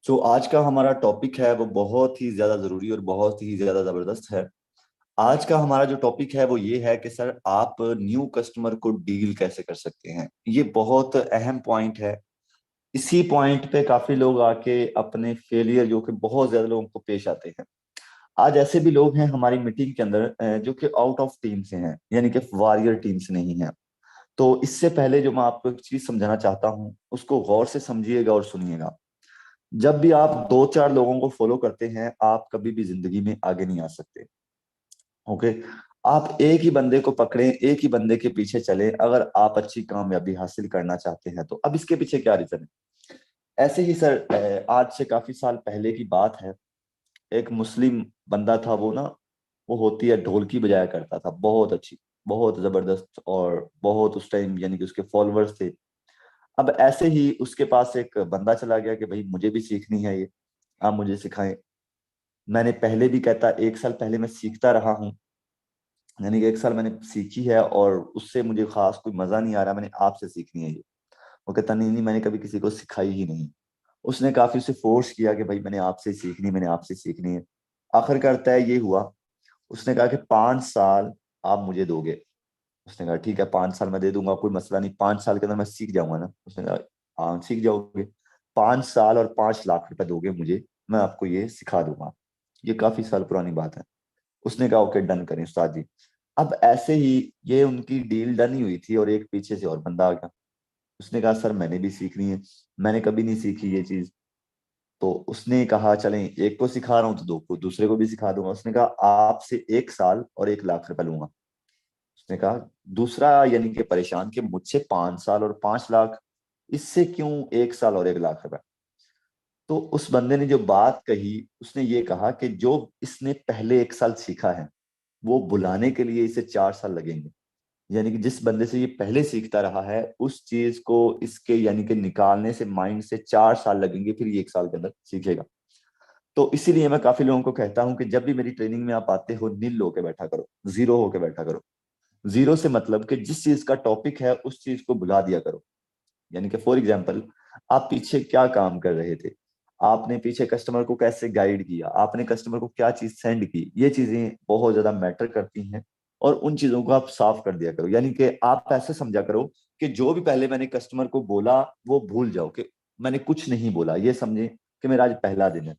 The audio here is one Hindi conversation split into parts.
आज का हमारा टॉपिक है वो बहुत ही ज्यादा जरूरी और बहुत ही ज्यादा जबरदस्त है। आज का हमारा जो टॉपिक है वो ये है कि सर आप न्यू कस्टमर को डील कैसे कर सकते हैं। ये बहुत अहम पॉइंट है। इसी पॉइंट पे काफी लोग आके अपने फेलियर जो कि बहुत ज्यादा लोगों को पेश आते हैं। आज ऐसे भी लोग हैं हमारी मीटिंग के अंदर जो कि आउट ऑफ टीम से हैं, यानी कि वॉरियर टीम से नहीं है। तो इससे पहले जो मैं आपको एक चीज समझाना चाहता हूँ उसको गौर से समझिएगा और सुनिएगा। जब भी आप दो चार लोगों को फॉलो करते हैं आप कभी भी जिंदगी में आगे नहीं आ सकते। ओके। आप एक ही बंदे को पकड़े, एक ही बंदे के पीछे चले अगर आप अच्छी कामयाबी हासिल करना चाहते हैं। तो अब इसके पीछे क्या रीजन है? ऐसे ही सर आज से काफी साल पहले की बात है। एक मुस्लिम बंदा था, वो ना वो होती है ढोलकी बजाया करता था, बहुत अच्छी, बहुत जबरदस्त, और बहुत उस टाइम यानी कि उसके फॉलोअर्स थे। अब ऐसे ही उसके पास एक बंदा चला गया कि भाई मुझे भी सीखनी है ये, आप मुझे सिखाएं। मैंने पहले भी कहता, एक साल पहले मैं सीखता रहा हूँ, यानी कि एक साल मैंने सीखी है और उससे मुझे खास कोई मजा नहीं आ रहा, मैंने आपसे सीखनी है ये। वो कहता नहीं नहीं, मैंने कभी किसी को सिखाई ही नहीं। उसने काफी उसे फोर्स किया कि भाई मैंने आपसे ही सीखनी है, मैंने आपसे सीखनी है। आखिरकार तय ये हुआ, उसने कहा कि 5 साल आप मुझे दोगे। उसने कहा ठीक है, 5 साल मैं दे दूंगा, कोई मसला नहीं, 5 साल के अंदर मैं सीख जाऊंगा ना। उसने कहा हाँ सीख जाओगे, 5 साल और 5 लाख रुपए दोगे मुझे, मैं आपको ये सिखा दूंगा। ये काफी साल पुरानी बात है। उसने कहा ओके डन करें उस्ताद जी। अब ऐसे ही ये उनकी डील डन ही हुई थी और एक पीछे से और बंदा आ गया। उसने कहा सर मैंने भी सीखनी है, मैंने कभी नहीं सीखी ये चीज। तो उसने कहा चलें, एक को सिखा रहा हूँ तो दो को दूसरे को भी सिखा दूंगा। उसने कहा आपसे 1 साल और 1 लाख रुपए लूंगा। उसने कहा दूसरा यानी कि परेशान कि मुझसे 5 साल और 5 लाख, इससे क्यों 1 साल और 1 लाख रुपए। तो उस बंदे ने जो बात कही, उसने ये कहा कि जो इसने पहले 1 साल सीखा है वो बुलाने के लिए इसे 4 साल लगेंगे। यानी कि जिस बंदे से ये पहले सीखता रहा है उस चीज को इसके यानी कि निकालने से माइंड से 4 साल लगेंगे, फिर ये 1 साल के अंदर सीखेगा। तो इसीलिए मैं काफी लोगों को कहता हूं कि जब भी मेरी ट्रेनिंग में आप आते हो नील होके बैठा करो, जीरो होके बैठा करो। जीरो से मतलब कि जिस चीज का टॉपिक है उस चीज को भुला दिया करो। यानी कि फॉर एग्जाम्पल, आप पीछे क्या काम कर रहे थे, आपने पीछे कस्टमर को कैसे गाइड किया, आपने कस्टमर को क्या चीज सेंड की, ये चीजें बहुत ज्यादा मैटर करती हैं। और उन चीजों को आप साफ कर दिया करो, यानी कि आप ऐसे समझा करो कि जो भी पहले मैंने कस्टमर को बोला वो भूल जाओ कि मैंने कुछ नहीं बोला, ये समझे कि मेरा आज पहला दिन है।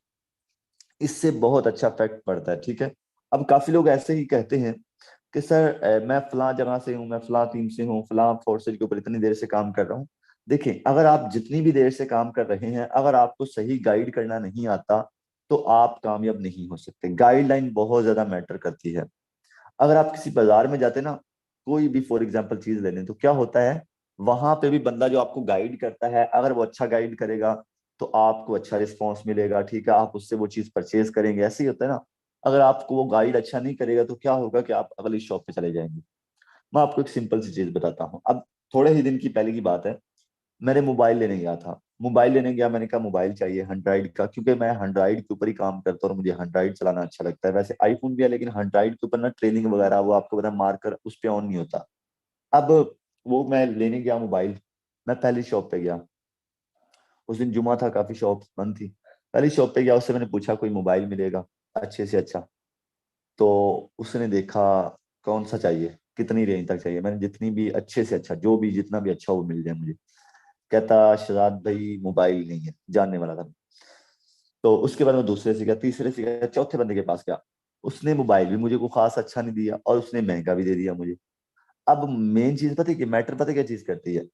इससे बहुत अच्छा इफेक्ट पड़ता है, ठीक है। अब काफी लोग ऐसे ही कहते हैं कि सर मैं फलां जगह से हूँ, मैं फलां टीम से हूँ, फलां फोर्सेज के ऊपर इतनी देर से काम कर रहा हूँ। देखिए अगर आप जितनी भी देर से काम कर रहे हैं, अगर आपको सही गाइड करना नहीं आता तो आप कामयाब नहीं हो सकते। गाइडलाइन बहुत ज्यादा मैटर करती है। अगर आप किसी बाजार में जाते ना, कोई भी फॉर एग्जाम्पल चीज लेने, तो क्या होता है, वहां पे भी बंदा जो आपको गाइड करता है अगर वो अच्छा गाइड करेगा तो आपको अच्छा रिस्पॉन्स मिलेगा, ठीक है, आप उससे वो चीज परचेज करेंगे। ऐसे ही होता है ना। अगर आपको वो गाइड अच्छा नहीं करेगा तो क्या होगा कि आप अगली शॉप पे चले जाएंगे। मैं आपको एक सिंपल सी चीज बताता हूँ। अब थोड़े ही दिन की पहले की बात है, मैंने मोबाइल लेने गया था। मोबाइल लेने गया, मैंने कहा मोबाइल चाहिए एंड्रॉइड का, क्योंकि मैं एंड्रॉइड के ऊपर ही काम करता हूँ और मुझे एंड्रॉइड चलाना अच्छा लगता है। वैसे आईफोन भी है लेकिन एंड्रॉइड के ऊपर ना ट्रेनिंग वगैरह वो आपको पता मार्कर उस पर ऑन नहीं होता। अब वो मैं लेने गया मोबाइल, मैं पहली शॉप पे गया। उस दिन जुमा था, काफी शॉप बंद थी। पहली शॉप पे गया, उससे मैंने पूछा कोई मोबाइल मिलेगा अच्छे से अच्छा। तो उसने देखा कौन सा चाहिए, कितनी रेंज तक चाहिए। मैंने जितनी भी अच्छे से अच्छा, जो भी जितना भी अच्छा वो मिल जाए मुझे। कहता शहजाद भाई मोबाइल नहीं है, जानने वाला था। तो उसके बाद मैं दूसरे से गया, तीसरे से गया, चौथे बंदे के पास गया। उसने मोबाइल भी मुझे को खास अच्छा नहीं दिया और उसने महंगा भी दे दिया मुझे। अब मेन चीज पता है कि मैटर पता है क्या चीज करती है,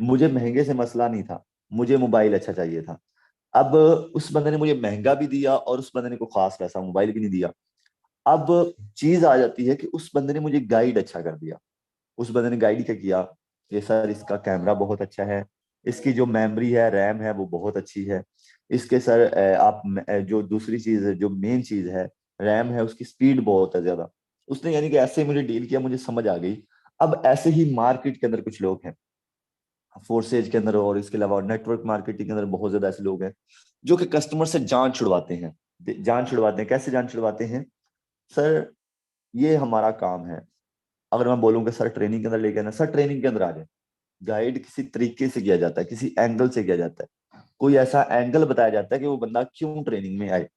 मुझे महंगे से मसला नहीं था, मुझे मोबाइल अच्छा चाहिए था। अब उस बंदे ने मुझे महंगा भी दिया और उस बंदे ने को खास वैसा मोबाइल भी नहीं दिया। अब चीज आ जाती है कि उस बंदे ने मुझे गाइड अच्छा कर दिया। उस बंदे ने गाइड क्या किया कि सर इसका कैमरा बहुत अच्छा है, इसकी जो मेमोरी है रैम है वो बहुत अच्छी है, इसके सर जो दूसरी चीज है, जो मेन चीज है रैम है, उसकी स्पीड बहुत है ज्यादा। उसने यानी कि ऐसे मुझे डील किया, मुझे समझ आ गई। अब ऐसे ही मार्केट के अंदर कुछ लोग हैं, फोर्सेज के अंदर और इसके अलावा नेटवर्क मार्केटिंग के अंदर बहुत ज्यादा ऐसे लोग हैं जो कि कस्टमर से जान छुड़वाते हैं। जान छुड़वाते हैं, कैसे जान छुड़वाते हैं? सर ये हमारा काम है। अगर मैं बोलूँ कि सर ट्रेनिंग के अंदर लेके आना, सर ट्रेनिंग के अंदर आ जाए। गाइड किसी तरीके से किया जाता है, किसी एंगल से किया जाता है। कोई ऐसा एंगल बताया जाता है कि वो बंदा क्यों ट्रेनिंग में आए।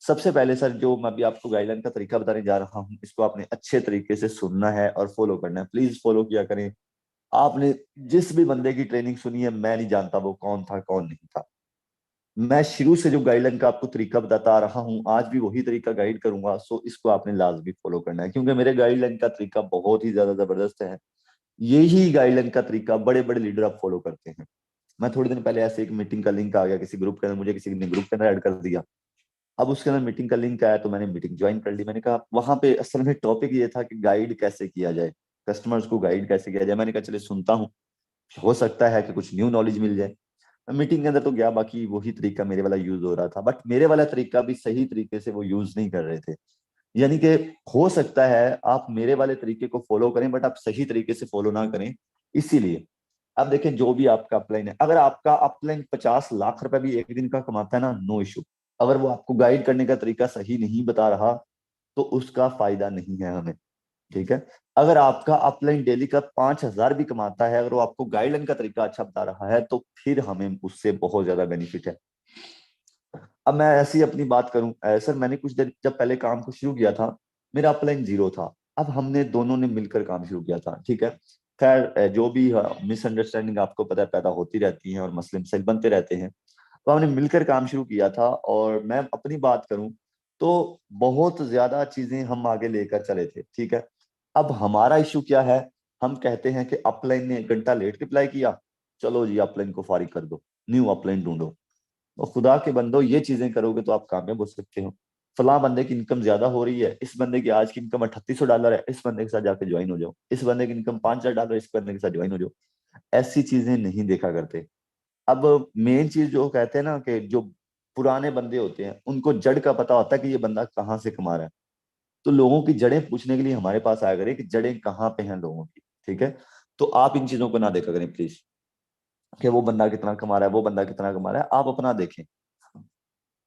सबसे पहले सर, जो मैं अभी आपको गाइडलाइन का तरीका बताने जा रहा हूँ, इसको आपने अच्छे तरीके से सुनना है और फॉलो करना है। प्लीज फॉलो किया करें। आपने जिस भी बंदे की ट्रेनिंग सुनी है, मैं नहीं जानता वो कौन था कौन नहीं था। मैं शुरू से जो गाइडलाइन का आपको तरीका बताता आ रहा हूँ, आज भी वही तरीका गाइड करूंगा। सो इसको आपने लाजमी फॉलो करना है, क्योंकि मेरे गाइडलाइन का तरीका बहुत ही ज्यादा जबरदस्त है। यही गाइडलाइन का तरीका बड़े बड़े लीडर अब फॉलो करते हैं। मैं थोड़े दिन पहले ऐसे एक मीटिंग का लिंक आ गया किसी ग्रुप के अंदर, मुझे किसी ने ग्रुप के अंदर ऐड कर दिया। अब उसके अंदर मीटिंग का लिंक आया तो मैंने मीटिंग ज्वाइन कर ली। मैंने कहा, वहां पे असल में टॉपिक ये था कि गाइड कैसे किया जाए, कस्टमर्स को गाइड कैसे किया जाए। मैंने कहा चलिए सुनता हूँ, हो सकता है कि कुछ न्यू नॉलेज मिल जाए। मैं मीटिंग के अंदर तो गया, बाकी वही तरीका मेरे वाला यूज हो रहा था, बट मेरे वाला तरीका भी सही तरीके से वो यूज नहीं कर रहे थे। यानी कि हो सकता है आप मेरे वाले तरीके को फॉलो करें, बट आप सही तरीके से फॉलो ना करें। इसीलिए अब देखें, जो भी आपका अपलाइन है, अगर आपका अपलाइन 50 लाख रुपए भी एक दिन का कमाता है ना, नो इशू। अगर वो आपको गाइड करने का तरीका सही नहीं बता रहा, तो उसका फायदा नहीं है हमें। ठीक है। अगर आपका अपलाइन डेली का 5,000 भी कमाता है, अगर वो आपको गाइडलाइन का तरीका अच्छा बता रहा है, तो फिर हमें उससे बहुत ज्यादा बेनिफिट है। अब मैं ऐसी अपनी बात करूं, सर मैंने कुछ देर जब पहले काम को शुरू किया था, मेरा अपलाइन 0 था। अब हमने दोनों ने मिलकर काम शुरू किया था। ठीक है। खैर, जो भी मिसअंडरस्टैंडिंग आपको पता है पैदा होती रहती है और मसले मसाइल बनते रहते हैं। तो हमने मिलकर काम शुरू किया था, और मैं अपनी बात करूं तो बहुत ज्यादा चीजें हम आगे लेकर चले थे। ठीक है। अब हमारा इशू क्या है, हम कहते हैं कि अपलाइन ने 1 घंटा लेट रिप्लाई किया, चलो जी अपलाइन को फारिग कर दो, न्यू अपलाइन ढूंढो। और खुदा के बंदो, ये चीजें करोगे तो आप कामयाब हो सकते हो। फलां बंदे की इनकम ज्यादा हो रही है, इस बंदे की आज की इनकम $3,800 है, इस बंदे के साथ जाके ज्वाइन हो जाओ। इस बंदे की इनकम $5,000, इस बंदे के साथ ज्वाइन हो जाओ। ऐसी चीजें नहीं देखा करते। अब मेन चीज जो कहते हैं ना, कि जो पुराने बंदे होते हैं उनको जड़ का पता होता है कि ये बंदा कहाँ से कमा रहा है। तो लोगों की जड़ें पूछने के लिए हमारे पास आया करें कि जड़ें कहाँ पे हैं लोगों की। ठीक है। तो आप इन चीजों को ना देखा करें प्लीज, कि वो बंदा कितना कमा रहा है, वो बंदा कितना कमा रहा है, आप अपना देखें।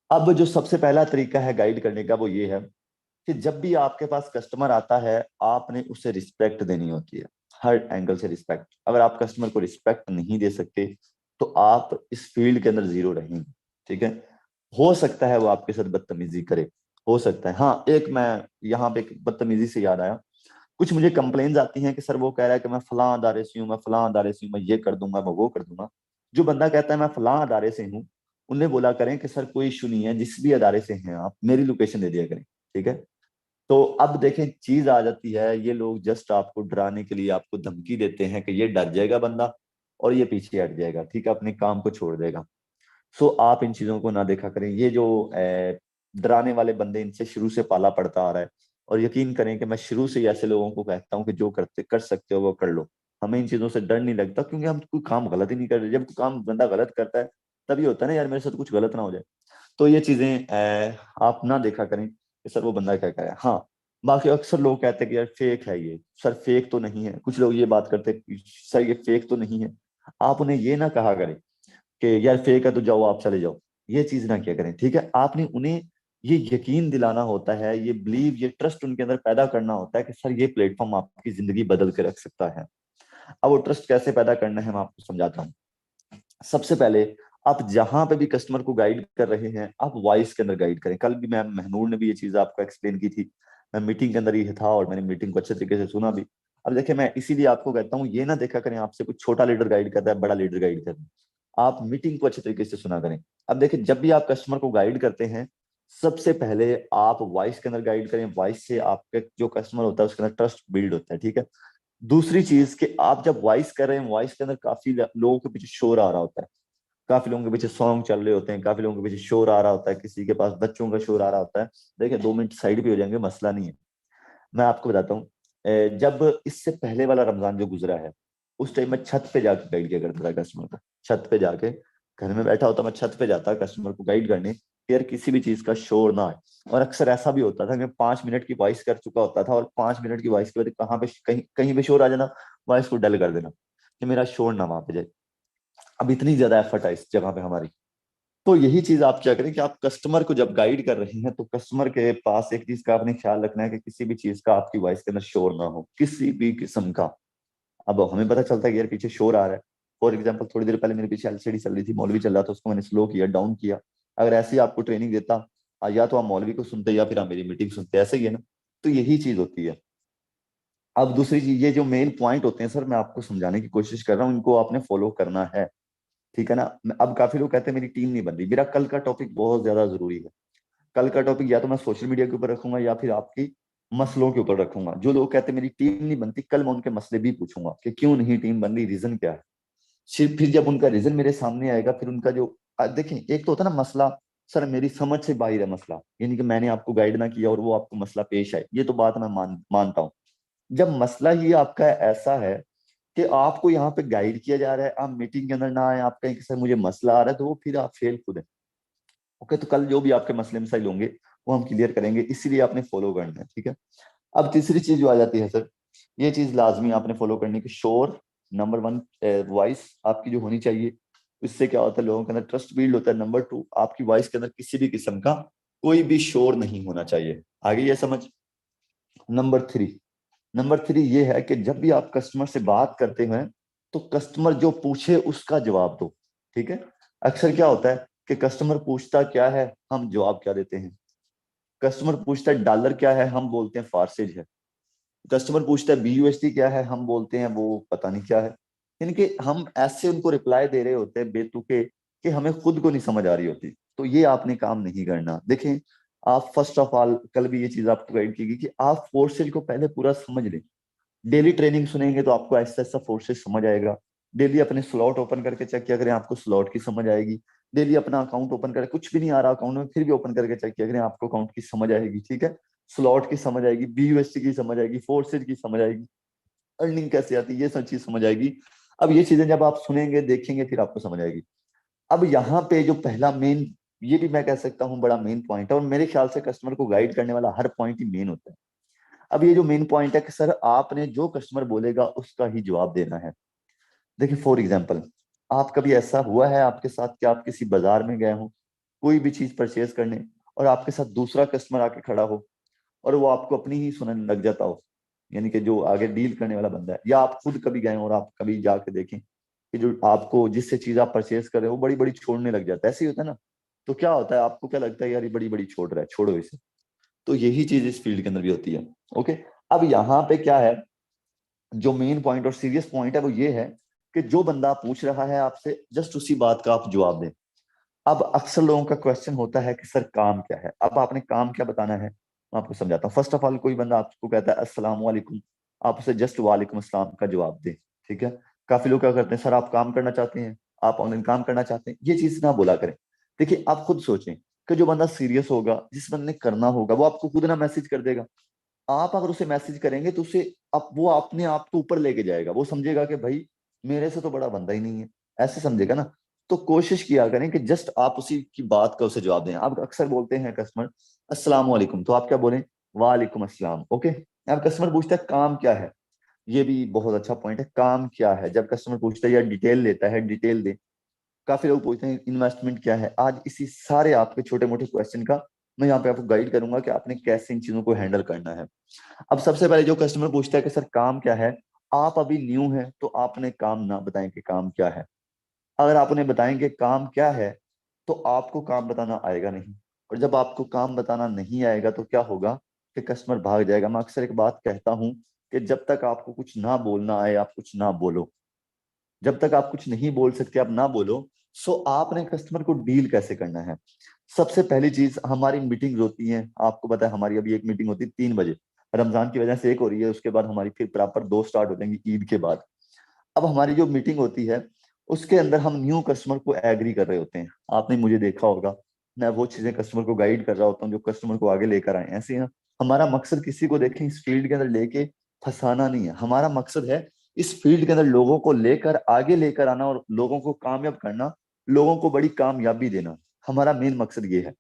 अब जो सबसे पहला तरीका है गाइड करने का, वो ये है कि जब भी आपके पास कस्टमर आता है, आपने उसे रिस्पेक्ट देनी होती है। हर एंगल से रिस्पेक्ट। अगर आप कस्टमर को रिस्पेक्ट नहीं दे सकते, तो आप इस फील्ड के अंदर जीरो रहेंगे। ठीक है। हो सकता है वो आपके साथ बदतमीजी करे, हो सकता है। हाँ, एक मैं यहाँ पे एक बदतमीजी से याद आया, कुछ मुझे कंप्लेन्स आती हैं कि सर वो कह रहा है कि मैं फलां अदारे से हूँ, मैं फलां अदारे से हूँ, मैं ये कर दूंगा, मैं वो कर दूंगा। जो बंदा कहता है मैं फलां अदारे से हूँ, उन्हें बोला करें कि सर कोई इशू नहीं है, जिस भी अदारे से हैं आप मेरी लोकेशन दे दिया करें। ठीक है। तो अब देखें, चीज आ जाती है, ये लोग जस्ट आपको डराने के लिए आपको धमकी देते हैं कि ये डर जाएगा बंदा और ये पीछे हट जाएगा। ठीक है, अपने काम को छोड़ देगा। सो आप इन चीजों को ना देखा करें। ये जो डराने वाले बंदे, इनसे शुरू से पाला पड़ता आ रहा है। और यकीन करें कि मैं शुरू से ही ऐसे लोगों को कहता हूँ कि जो करते कर सकते हो वो कर लो। हमें इन चीजों से डर नहीं लगता, क्योंकि हम कोई काम गलत ही नहीं कर रहे। जब कोई काम बंदा गलत करता है, तभी होता है ना यार, मेरे साथ कुछ गलत ना हो जाए। तो ये चीजें आप ना देखा करें कि सर वो बंदा क्या कह रहा है। हाँ, बाकी अक्सर लोग कहते हैं कि यार फेक है ये। सर फेक तो नहीं है। कुछ लोग ये बात करते हैं कि सर ये फेक तो नहीं है। आप उन्हें ये ना कहा करें कि यार फेक है तो जाओ आप चले जाओ। ये चीज ना किया करें। ठीक है। आपने उन्हें ये यकीन दिलाना होता है, ये बिलीव, ये ट्रस्ट उनके अंदर पैदा करना होता है कि सर ये प्लेटफॉर्म आपकी जिंदगी बदल के रख सकता है। अब वो ट्रस्ट कैसे पैदा करना है, मैं आपको समझाता हूँ। सबसे पहले, आप जहां पे भी कस्टमर को गाइड कर रहे हैं, आप वॉइस के अंदर गाइड करें। कल भी मैम महनूर ने भी ये चीज आपको एक्सप्लेन की थी। मैं मीटिंग के अंदर ही था और मैंने मीटिंग को अच्छे तरीके से सुना भी। अब देखिए, मैं इसीलिए आपको कहता हूँ, ये ना देखा करें आपसे कुछ छोटा लीडर गाइड कर रहा है, बड़ा लीडर गाइड कर रहा है। आप मीटिंग को अच्छे तरीके से सुना करें। अब देखिए, जब भी आप कस्टमर को गाइड करते हैं, सबसे पहले आप वॉइस के अंदर गाइड करें। वॉइस से आपके जो कस्टमर होता है उसके अंदर ट्रस्ट बिल्ड होता है। ठीक है। दूसरी चीज कि आप जब वॉइस कर रहे हैं, वॉइस के अंदर काफी लोगों के पीछे शोर आ रहा होता है, काफी लोगों के पीछे सॉन्ग चल रहे होते हैं, काफी लोगों के पीछे शोर आ रहा होता है, किसी के पास बच्चों का शोर आ रहा होता है। देखिए, 2 मिनट साइड भी हो जाएंगे, मसला नहीं है। मैं आपको बताता हूँ, जब इससे पहले वाला रमजान जो गुजरा है, उस टाइम मैं छत पे जाके गाइड किया करता था कस्टमर को। छत पे जाके, घर में बैठा होता मैं छत पे जाता कस्टमर को गाइड करने कि यार किसी भी चीज का शोर ना आए। और अक्सर ऐसा भी होता था कि 5 मिनट की वॉइस कर चुका होता था, और 5 मिनट की वॉइस के बाद कहाँ पे कहीं कहीं पे शोर आ जाना, वॉइस को डल कर देना कि मेरा शोर ना वहां पे जाए। अब इतनी ज्यादा एफर्ट है इस जगह पे हमारी। तो यही चीज आप क्या करें कि आप कस्टमर को जब गाइड कर रहे हैं, तो कस्टमर के पास एक चीज का आपने ख्याल रखना है कि किसी भी चीज का आपकी वॉइस के अंदर शोर ना हो, किसी भी किस्म का। अब हमें पता चलता है कि यार पीछे शोर आ रहा है, फॉर एग्जाम्पल थोड़ी देर पहले मेरे पीछे एलसीडी चल रही थी, मौलवी चल रहा था, उसको मैंने स्लो किया, डाउन किया। अगर ऐसे ही आपको ट्रेनिंग देता, या तो आप मौलवी को सुनते या फिर आप मेरी मीटिंग सुनते, ऐसे ही है ना। तो यही चीज होती है। अब दूसरी चीज, ये जो मेन पॉइंट होते हैं सर, मैं आपको समझाने की कोशिश कर रहा हूँ, इनको आपने फॉलो करना है, ठीक है ना। अब काफी लोग कहते हैं मेरी टीम नहीं बन रही। मेरा कल का टॉपिक बहुत ज्यादा जरूरी है। कल का टॉपिक या तो मैं सोशल मीडिया के ऊपर रखूंगा या फिर आपकी मसलों के ऊपर रखूंगा। जो लोग कहते हैं मेरी टीम नहीं बनती, कल मैं उनके मसले भी पूछूंगा कि क्यों नहीं टीम बन रही, रीजन क्या है। फिर जब उनका रीजन मेरे सामने आएगा, फिर उनका जो देखें, एक तो होता है ना मसला, सर मेरी समझ से बाहर है मसला, यानी कि मैंने आपको गाइड ना किया और वो आपको मसला पेश आए, ये तो बात मैं मानता हूँ। जब मसला ही आपका ऐसा है कि आपको यहाँ पे गाइड किया जा रहा है, आप मीटिंग के अंदर ना आए, आप कहें कि सर मुझे मसला आ रहा है, तो वो फिर आप फेल खुद है। ओके, तो कल जो भी आपके मसले मसाइल होंगे वो हम क्लियर करेंगे, इसीलिए आपने फॉलो करना है, ठीक है। अब तीसरी चीज जो आ जाती है सर, ये चीज लाजमी आपने फॉलो करनी कि शोर, नंबर वन, वॉइस आपकी जो होनी चाहिए। इससे क्या होता है, लोगों के अंदर ट्रस्ट बिल्ड होता है। नंबर टू, आपकी वॉइस के अंदर किसी भी किस्म का कोई भी शोर नहीं होना चाहिए। आगे ये समझ। नंबर थ्री ये है कि जब भी आप कस्टमर से बात करते हैं तो कस्टमर जो पूछे उसका जवाब दो, ठीक है। अक्सर क्या होता है कि कस्टमर पूछता क्या है, हम जवाब क्या देते हैं। कस्टमर पूछता है डॉलर क्या है, हम बोलते हैं फारसेज है। कस्टमर पूछता है बीयूएसडी क्या है, हम बोलते हैं वो पता नहीं क्या है। यानी कि हम ऐसे उनको रिप्लाई दे रहे होते हैं बेतुके कि हमें खुद को नहीं समझ आ रही होती। तो ये आपने काम नहीं करना। देखें, आप फर्स्ट ऑफ ऑल, कल भी ये चीज आपको गाइड की गई कि आप फोर्सेज को पहले पूरा समझ लें। डेली ट्रेनिंग सुनेंगे तो आपको ऐसा ऐसा फोर्सेस समझ आएगा। डेली अपने स्लॉट ओपन करके चेक किया करें, आपको स्लॉट की समझ आएगी। डेली अपना अकाउंट ओपन करें, कुछ भी नहीं आ रहा अकाउंट में, फिर भी ओपन करके चेक किया करें, आपको अकाउंट की समझ आएगी, ठीक है। स्लॉट की समझ आएगी, बीयूएसटी की समझ आएगी, फोर्सेज की समझ आएगी, अर्निंग कैसे आती है, ये सब चीज समझ आएगी। अब ये चीजें जब आप सुनेंगे देखेंगे फिर आपको समझ आएगी। अब यहाँ पे जो पहला मेन, ये भी मैं कह सकता हूँ बड़ा मेन पॉइंट है, और मेरे ख्याल से कस्टमर को गाइड करने वाला हर पॉइंट ही मेन होता है। अब ये जो मेन पॉइंट है कि सर आपने जो कस्टमर बोलेगा उसका ही जवाब देना है। देखिए फॉर एग्जांपल, आप कभी ऐसा हुआ है आपके साथ कि आप किसी बाजार में गए हो कोई भी चीज परचेज करने, और आपके साथ दूसरा कस्टमर आके खड़ा हो और वो आपको अपनी ही सुनने लग जाता हो, यानी कि जो आगे डील करने वाला बंदा है। या आप खुद कभी गए हो और आप कभी जाके देखें कि जो आपको जिससे चीज आप परचेज कर रहे हो वो बड़ी बड़ी छोड़ने लग जाता है, ऐसे ही होता है ना। तो क्या होता है, आपको क्या लगता है, यार ये बड़ी बड़ी छोड़ रहा है, छोड़ो इसे। तो यही चीज इस फील्ड के अंदर भी होती है। ओके, अब यहाँ पे क्या है, जो मेन पॉइंट और सीरियस पॉइंट है वो ये है कि जो बंदा पूछ रहा है आपसे, जस्ट उसी बात का आप जवाब दें। अब अक्सर लोगों का क्वेश्चन होता है कि सर काम क्या है, अब आपने काम क्या बताना है, मैं आपको समझाता हूँ। फर्स्ट ऑफ ऑल, कोई बंदा आपको कहता है अस्सलाम वालेकुम, आप उसे जस्ट वालेकुम अस्सलाम का जवाब दें, ठीक है। काफी लोग क्या करते हैं, सर आप काम करना चाहते हैं, आप ऑनलाइन काम करना चाहते हैं, ये चीज ना बोला करें। देखिए आप खुद सोचें कि जो बंदा सीरियस होगा, जिस बंदे ने करना होगा, वो आपको खुद ना मैसेज कर देगा। आप अगर उसे मैसेज करेंगे तो उसे, अब वो अपने आप को ऊपर लेके जाएगा, वो समझेगा कि भाई मेरे से तो बड़ा बंदा ही नहीं है, ऐसे समझेगा ना। तो कोशिश किया करें कि जस्ट आप उसी की बात का उसे जवाब दें। आप अक्सर बोलते हैं कस्टमर अस्सलाम वालेकुम, तो आप क्या बोलें, वालेकुम अस्सलाम, ओके। अब कस्टमर पूछता है काम क्या है, ये भी बहुत अच्छा पॉइंट है, काम क्या है। जब कस्टमर पूछता है या डिटेल लेता है, डिटेल दे। काफी लोग पूछते हैं इन्वेस्टमेंट क्या है। आज इसी सारे आपके छोटे मोटे क्वेश्चन का मैं यहाँ पे आपको गाइड करूंगा कि आपने कैसे इन चीजों को हैंडल करना है। अब सबसे पहले जो कस्टमर पूछता है कि सर काम क्या है, आप अभी न्यू हैं तो आपने काम ना बताएं कि काम क्या है। अगर आप उन्हें बताएंगे काम क्या है तो आपको काम बताना आएगा नहीं, और जब आपको काम बताना नहीं आएगा तो क्या होगा कि कस्टमर भाग जाएगा। मैं अक्सर एक बात कहता हूँ कि जब तक आपको कुछ ना बोलना आए आप कुछ ना बोलो। जब तक आप कुछ नहीं बोल सकते आप ना बोलो। सो आपने कस्टमर को डील कैसे करना है। सबसे पहली चीज, हमारी मीटिंग होती है, आपको पता है हमारी अभी एक मीटिंग होती है 3 बजे, रमजान की वजह से एक हो रही है, उसके बाद हमारी फिर प्रॉपर दो स्टार्ट हो जाएंगी ईद के बाद। अब हमारी जो मीटिंग होती है उसके अंदर हम न्यू कस्टमर को एग्री कर रहे होते हैं। आपने मुझे देखा होगा, मैं वो चीजें कस्टमर को गाइड कर रहा होता हूँ जो कस्टमर को आगे लेकर आए, ऐसे ही ना। हमारा मकसद किसी को देखें इस फील्ड के अंदर लेके फंसाना नहीं है, हमारा मकसद है इस फील्ड के अंदर लोगों को लेकर आगे लेकर आना और लोगों को कामयाब करना, लोगों को बड़ी कामयाबी देना। हमारा मेन मकसद ये है।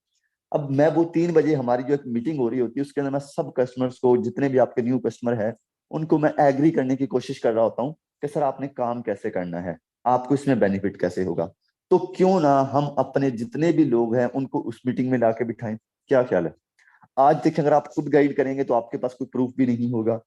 अब मैं वो 3 बजे हमारी जो एक मीटिंग हो रही होती है उसके अंदर मैं सब कस्टमर्स को, जितने भी आपके न्यू कस्टमर है, उनको मैं एग्री करने की कोशिश कर रहा होता हूँ कि सर आपने काम कैसे करना है, आपको इसमें बेनिफिट कैसे होगा। तो क्यों ना हम अपने जितने भी लोग हैं उनको उस मीटिंग में लाके बिठाएं। क्या ख्याल है। आज देखिए, अगर आप खुद गाइड करेंगे तो आपके पास कोई प्रूफ भी नहीं होगा,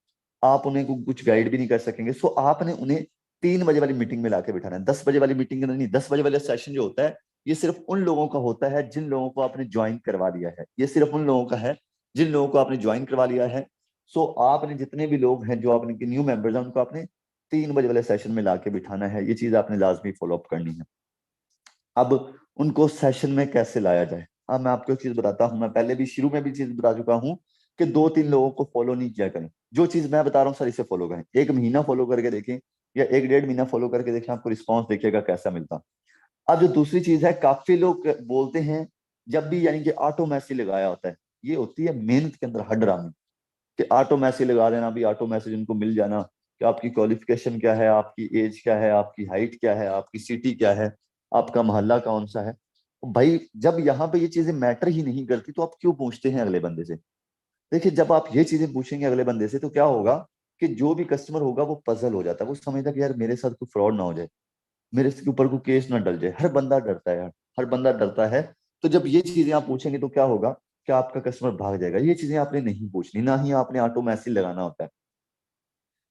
आप उन्हें कुछ गाइड भी नहीं कर सकेंगे। सो आपने उन्हें 3 बजे वाली मीटिंग में लाके बिठाना है। 10 बजे वाली मीटिंग नहीं, 10 बजे वाला सेशन जो होता है ये सिर्फ उन लोगों का होता है जिन लोगों को आपने ज्वाइन करवा लिया है। ये सिर्फ उन लोगों का है जिन लोगों को आपने ज्वाइन करवा लिया है। सो आपने जितने भी लोग हैं जो आपने न्यू मेंबर्स हैं उनको आपने 3 बजे वाले सेशन में लाके बिठाना है। ये चीज आपने लाजमी फॉलो अप करनी है। अब उनको सेशन में कैसे लाया जाए, हाँ मैं आपको एक चीज बताता हूँ। मैं पहले भी शुरू में भी चीज बता चुका हूँ कि 2-3 लोगों को फॉलो नहीं किया करें। जो चीज मैं बता रहा हूँ सर इसे फॉलो करें। 1 महीना फॉलो करके देखें या 1-1.5 महीना फॉलो करके देखें, आपको रिस्पॉन्स देखिएगा कैसा मिलता। अब जो दूसरी चीज है, काफी लोग बोलते हैं जब भी यानी कि ऑटो मैसेज लगाया होता है, ये होती है मेहनत के अंदर हड रामी कि ऑटो मैसेज लगा देना भी, ऑटो मैसेज उनको मिल जाना कि आपकी क्वालिफिकेशन क्या है, आपकी एज क्या है, आपकी हाइट क्या है, आपकी सिटी क्या है, आपका मोहल्ला कौन सा है। भाई जब यहाँ पे ये चीजें मैटर ही नहीं करती तो आप क्यों पूछते हैं अगले बंदे से। देखिए जब आप ये चीजें पूछेंगे अगले बंदे से तो क्या होगा कि जो भी कस्टमर होगा वो पजल हो जाता है। वो समझता है कि यार मेरे साथ कोई फ्रॉड ना हो जाए, मेरे के ऊपर कोई केस ना डल जाए। हर बंदा डरता है यार, हर बंदा डरता है। तो जब ये चीजें आप पूछेंगे तो क्या होगा कि आपका कस्टमर भाग जाएगा। ये चीजें आपने नहीं पूछनी, ना ही आपने ऑटो मैसेज लगाना होता है।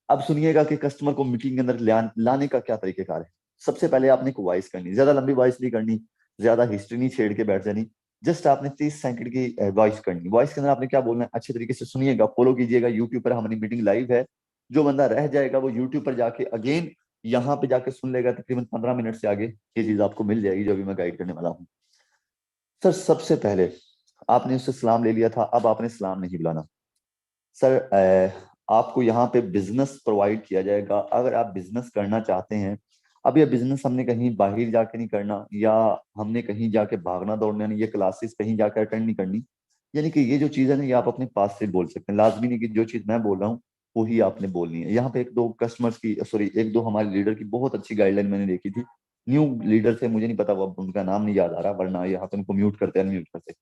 अब सुनिएगा कि कस्टमर को मीटिंग के अंदर लाने का क्या तरीकेकार है। सबसे पहले आपने एक वॉइस करनी, ज्यादा लंबी वॉइस नहीं करनी, ज्यादा हिस्ट्री नहीं छेड़ के बैठ जानी। जस्ट आपने 30 सेकंड की वॉइस करनी। वॉइस के अंदर आपने क्या बोलना है अच्छे तरीके से सुनिएगा, फॉलो कीजिएगा। यूट्यूब पर हमारी मीटिंग लाइव है। जो बंदा रह जाएगा वो यूट्यूब पर जाके अगेन यहाँ पे जाके सुन लेगा। तकरीबन 15 मिनट से आगे ये चीज आपको मिल जाएगी जो भी मैं गाइड करने वाला हूँ। सर सबसे पहले आपने उससे सलाम ले लिया था, अब आपने सलाम नहीं बुलाना। सर आपको यहाँ पे बिजनेस प्रोवाइड किया जाएगा। अगर आप बिजनेस करना चाहते हैं, अब ये बिजनेस हमने कहीं बाहर जाके नहीं करना, या हमने कहीं जाके भागना दौड़ना नहीं, ये क्लासेस कहीं जाकर अटेंड नहीं करनी। यानी कि ये जो चीज़ है ना ये आप अपने पास से बोल सकते हैं। लाजमी नहीं कि जो चीज़ मैं बोल रहा हूँ वही आपने बोलनी है। यहाँ पे एक दो कस्टमर्स की सॉरी एक दो हमारे लीडर की बहुत अच्छी गाइडलाइन मैंने देखी थी। न्यू लीडर थे, मुझे नहीं पता वो उनका नाम नहीं याद आ रहा, वरना यहाँ पे उनको म्यूट करते अनम्यूट करते।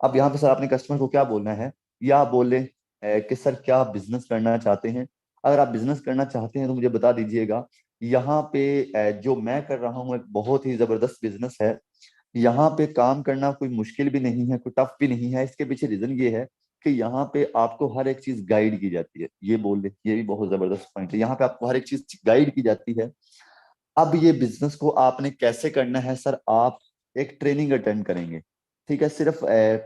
अब यहाँ पे सर आपने कस्टमर को क्या बोलना है, या आप बोले कि सर क्या आप बिजनेस करना चाहते हैं। अगर आप बिजनेस करना चाहते हैं तो मुझे बता दीजिएगा। यहाँ पे जो मैं कर रहा हूँ एक बहुत ही जबरदस्त बिजनेस है। यहाँ पे काम करना कोई मुश्किल भी नहीं है, कोई टफ भी नहीं है। इसके पीछे रीजन ये है कि यहाँ पे आपको हर एक चीज गाइड की जाती है। ये बोल दे, ये भी बहुत जबरदस्त पॉइंट है। यहाँ पे आपको हर एक चीज गाइड की जाती है। अब ये बिजनेस को आपने कैसे करना है सर, आप एक ट्रेनिंग अटेंड करेंगे। ठीक है, सिर्फ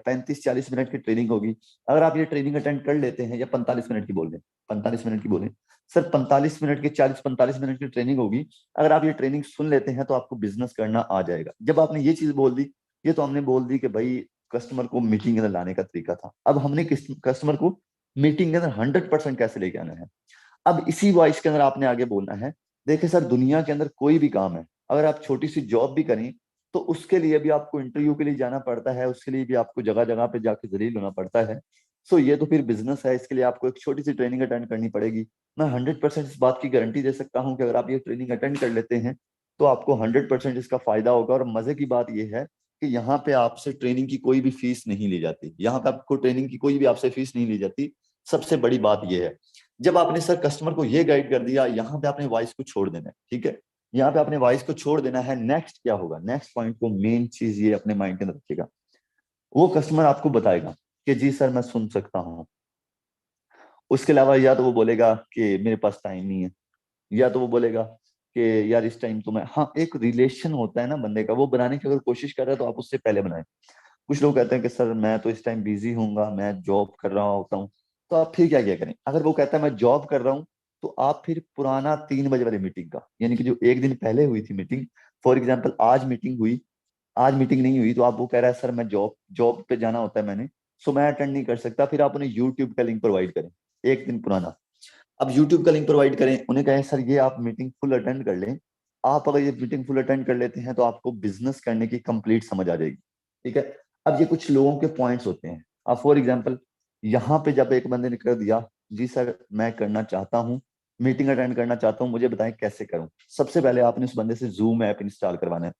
35-40 मिनट की ट्रेनिंग होगी। अगर आप ये ट्रेनिंग अटेंड कर लेते हैं, या 45 मिनट की बोल रहे हैं, 45 मिनट की बोले सर, 45 मिनट की 40-45 मिनट की ट्रेनिंग होगी। अगर आप ये ट्रेनिंग सुन लेते हैं तो आपको बिजनेस करना आ जाएगा। जब आपने ये चीज बोल दी, ये तो हमने बोल दी कि भाई कस्टमर को मीटिंग के अंदर लाने का तरीका था। अब हमने कस्टमर को मीटिंग के अंदर 100% कैसे लेके आना है। अब इसी वॉइस के अंदर आपने आगे बोलना है। देखिए सर दुनिया के अंदर कोई भी काम है, अगर आप छोटी सी जॉब भी करें तो उसके लिए भी आपको इंटरव्यू के लिए जाना पड़ता है, उसके लिए भी आपको जगह जगह पे जाके जलील होना पड़ता है। सो ये तो फिर बिजनेस है, इसके लिए आपको एक छोटी सी ट्रेनिंग अटेंड करनी पड़ेगी। मैं 100% इस बात की गारंटी दे सकता हूँ कि अगर आप ये ट्रेनिंग अटेंड कर लेते हैं तो आपको 100% इसका फायदा होगा। और मजे की बात यह है कि यहाँ पे आपसे ट्रेनिंग की कोई भी फीस नहीं ली जाती। यहाँ पे आपको ट्रेनिंग की कोई भी आपसे फीस नहीं ली जाती। सबसे बड़ी बात यह है, जब आपने सर कस्टमर को ये गाइड कर दिया, यहाँ पे आपने वॉइस को छोड़ देना है। ठीक है, यहाँ पे आपने वॉइस को छोड़ देना है। नेक्स्ट क्या होगा, नेक्स्ट पॉइंट को मेन चीज ये अपने माइंड के अंदर रखिएगा। वो कस्टमर आपको बताएगा कि जी सर मैं सुन सकता हूँ। उसके अलावा या तो वो बोलेगा कि मेरे पास टाइम नहीं है, या तो वो बोलेगा कि यार इस टाइम तो मैं, हाँ एक रिलेशन होता है ना बंदे का, वो बनाने की अगर कोशिश कर रहा है तो आप उससे पहले बनाए। कुछ लोग कहते हैं कि सर मैं तो इस टाइम बिजी हूँगा, मैं जॉब कर रहा होता हूँ। तो आप फिर क्या क्या करें, अगर वो कहता है मैं जॉब कर रहा हूँ तो आप फिर पुराना 3 बजे वाली मीटिंग का, यानी कि जो एक दिन पहले हुई थी मीटिंग, फॉर एग्जाम्पल आज मीटिंग हुई, आज मीटिंग नहीं हुई तो आप वो कह रहा है सर मैं जॉब जॉब पे जाना होता है मैंने, सो मैं अटेंड नहीं कर सकता। फिर आप उन्हें यूट्यूब का लिंक प्रोवाइड करें एक दिन पुराना। अब यूट्यूब का लिंक प्रोवाइड करें, उन्हें कहें सर ये आप मीटिंग फुल अटेंड कर लें। आप अगर ये मीटिंग फुल अटेंड कर लेते हैं तो आपको बिजनेस करने की कंप्लीट समझ आ जाएगी। ठीक है, अब ये कुछ लोगों के पॉइंट्स होते हैं। अब फॉर एग्जांपल यहाँ पे जब एक बंदे ने कर दिया, जी सर मैं करना चाहता हूँ, मीटिंग अटेंड करना चाहता हूँ, मुझे बताएं कैसे करूँ। सबसे पहले आपने उस बंदे से जूम ऐप इंस्टॉल करवाना है।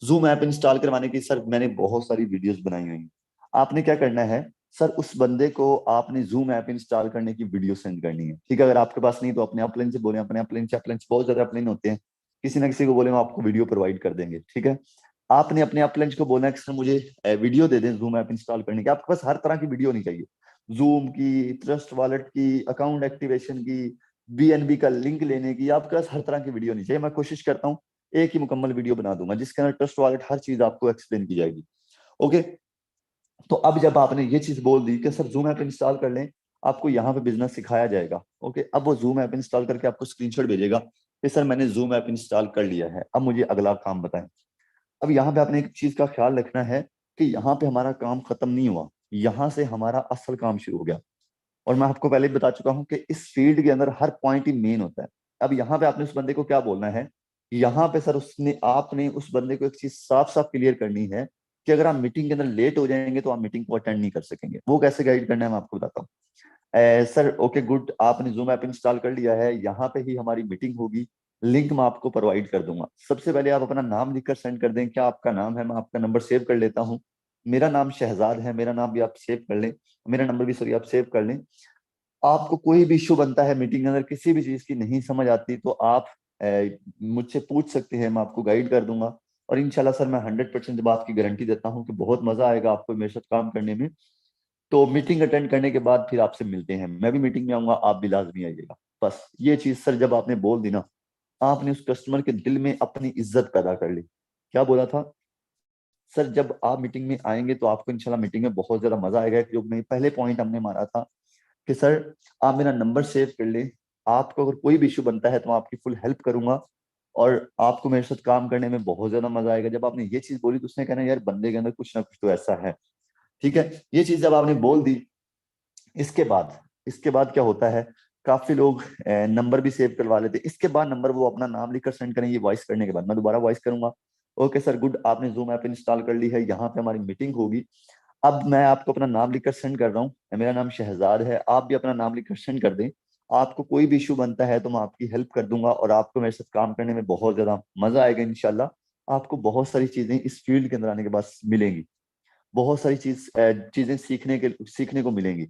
जूम ऐप इंस्टॉल करवाने की सर मैंने बहुत सारी वीडियोस बनाई हुई हैं। आपने क्या करना है सर, उस बंदे को आपने जूम ऐप इंस्टॉल करने की वीडियो सेंड करनी है। ठीक है, अगर आपके पास नहीं तो अपने अपलाइन से बोले, अपने अपलाइन से बहुत ज्यादा अपलाइन होते हैं, किसी ना किसी को बोले हम आपको वीडियो प्रोवाइड कर देंगे। ठीक है, आपने अपने अपलाइन को बोलना है कि सर मुझे वीडियो दे दें जूम ऐप इंस्टॉल करने की। आपके पास हर तरह की वीडियो नहीं चाहिए, जूम की, ट्रस्ट वॉलेट की, अकाउंट एक्टिवेशन की, BNB का लिंक लेने की, आपके पास हर तरह की वीडियो नहीं चाहिए। मैं कोशिश करता हूँ एक ही मुकम्मल वीडियो बना दूंगा जिसके अंदर ट्रस्ट वॉलेट हर चीज आपको एक्सप्लेन की जाएगी। ओके, तो अब जब आपने ये चीज बोल दी कि सर जूम ऐप इंस्टॉल कर लें, आपको यहाँ पे बिजनेस सिखाया जाएगा। ओके, अब वो जूम ऐप इंस्टॉल करके आपको स्क्रीनशॉट भेजेगा कि सर मैंने जूम ऐप इंस्टॉल कर लिया है, अब मुझे अगला काम बताएं। अब यहाँ पे आपने एक चीज का ख्याल रखना है कि यहाँ पे हमारा काम खत्म नहीं हुआ, यहाँ से हमारा असल काम शुरू हो गया। और मैं आपको पहले ही बता चुका हूँ कि इस फील्ड के अंदर हर पॉइंट ही मेन होता है। अब यहाँ पे आपने उस बंदे को क्या बोलना है, यहाँ पे सर उसने आपने उस बंदे को एक चीज साफ साफ क्लियर करनी है कि अगर आप मीटिंग के अंदर लेट हो जाएंगे तो आप मीटिंग को अटेंड नहीं कर सकेंगे। वो कैसे गाइड करना है मैं आपको बताता हूँ। सर ओके गुड, आपने जूम ऐप इंस्टॉल कर लिया है, यहाँ पे ही हमारी मीटिंग होगी, लिंक मैं आपको प्रोवाइड कर दूंगा। सबसे पहले आप अपना नाम लिखकर सेंड कर दें। क्या आपका नाम है? मैं आपका नंबर सेव कर लेता हूँ। मेरा नाम शहजाद है, मेरा नाम भी आप सेव कर लें, मेरा नंबर भी सॉरी आप सेव कर लें। आपको कोई भी इशू बनता है मीटिंग के अंदर, किसी भी चीज की नहीं समझ आती, तो आप मुझसे पूछ सकते हैं, मैं आपको गाइड कर दूंगा। और इंशाल्लाह सर मैं 100% बात की गारंटी देता हूँ कि बहुत मजा आएगा आपको मेरे साथ काम करने में। तो मीटिंग अटेंड करने के बाद फिर आपसे मिलते हैं, मैं भी मीटिंग में आऊंगा, आप भी लाजमी आइएगा। बस ये चीज सर जब आपने बोल दी ना, आपने उस कस्टमर के दिल में अपनी इज्जत पैदा कर ली। क्या बोला था सर? जब आप मीटिंग में आएंगे तो आपको इंशाल्लाह मीटिंग में बहुत ज्यादा मजा आएगा। जो नहीं पहले पॉइंट हमने मारा था कि सर आप मेरा नंबर सेव कर ले, आपको अगर कोई भी इशू बनता है तो मैं आपकी फुल हेल्प करूंगा और आपको मेरे साथ काम करने में बहुत ज्यादा मजा आएगा। जब आपने ये चीज बोली तो उसने कहना यार बंदे के अंदर कुछ ना कुछ तो ऐसा है। ठीक है, ये चीज जब आपने बोल दी, इसके बाद क्या होता है, काफी लोग नंबर भी सेव करवा लेते हैं। इसके बाद नंबर वो अपना नाम लिखकर सेंड करेंगे वॉइस करने के बाद, मैं दोबारा वॉइस करूंगा। ओके सर गुड, आपने जूम ऐप इंस्टॉल कर ली है, यहाँ पे हमारी मीटिंग होगी। अब मैं आपको अपना नाम लिखकर सेंड कर रहा हूँ, मेरा नाम शहजाद है, आप भी अपना नाम लिखकर सेंड कर दें। आपको कोई भी इशू बनता है तो मैं आपकी हेल्प कर दूंगा और आपको मेरे साथ काम करने में बहुत ज्यादा मजा आएगा इंशाल्लाह। आपको बहुत सारी चीजें इस फील्ड के अंदर आने के बाद मिलेंगी, बहुत सारी चीजें सीखने को मिलेंगी।